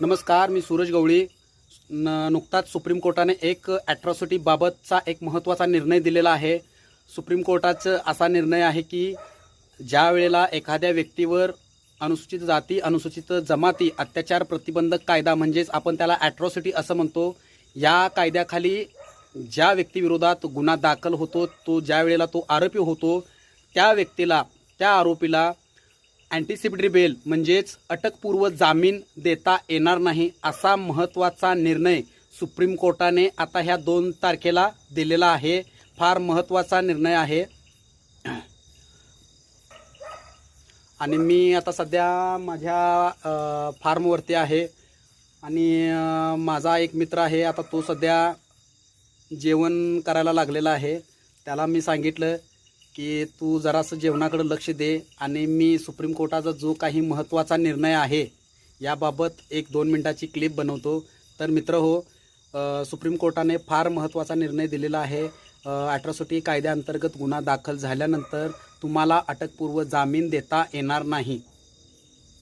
नमस्कार, मी सूरज गवळी. नुकताच सुप्रीम कोर्टाने एक ॲट्रॉसिटी बाबतचा एक महत्त्वाचा निर्णय दिलेला आहे. सुप्रीम कोर्टाचा असा निर्णय आहे की ज्या वेळेला एखाद्या व्यक्तीवर अनुसूचित जाती, अनुसूचित जमाती अत्याचार प्रतिबंधक कायदा म्हणजेच आपण त्याला ॲट्रॉसिटी असं म्हणतो, या कायद्याखाली ज्या व्यक्तीविरोधात गुन्हा दाखल होतो, तो ज्या वेळेला तो आरोपी होतो, त्या व्यक्तीला, त्या आरोपीला अँटिसिपेटरी बेल म्हणजेच अटकपूर्व जामीन देता येणार नाही, असा महत्त्वाचा निर्णय सुप्रीम कोर्टाने आता ह्या 2 तारखेला दिलेला आहे. फार महत्त्वाचा निर्णय आहे. आणि मी आता सध्या माझ्या फार्मवरती आहे आणि माझा एक मित्र आहे. आता तो सध्या जेवण करायला लागलेला आहे. त्याला मी सांगितलं की तू जरासं जेवणाकडे लक्ष दे आणि मी सुप्रीम कोर्टाचा जो काही महत्त्वाचा निर्णय आहे याबाबत 1-2 मिनिटाची क्लिप बनवतो. तर मित्र हो, सुप्रीम कोर्टाने फार महत्त्वाचा निर्णय दिलेला आहे. ॲट्रॉसिटी कायद्याअंतर्गत गुन्हा दाखल झाल्यानंतर तुम्हाला अटकपूर्व जामीन देता येणार नाही.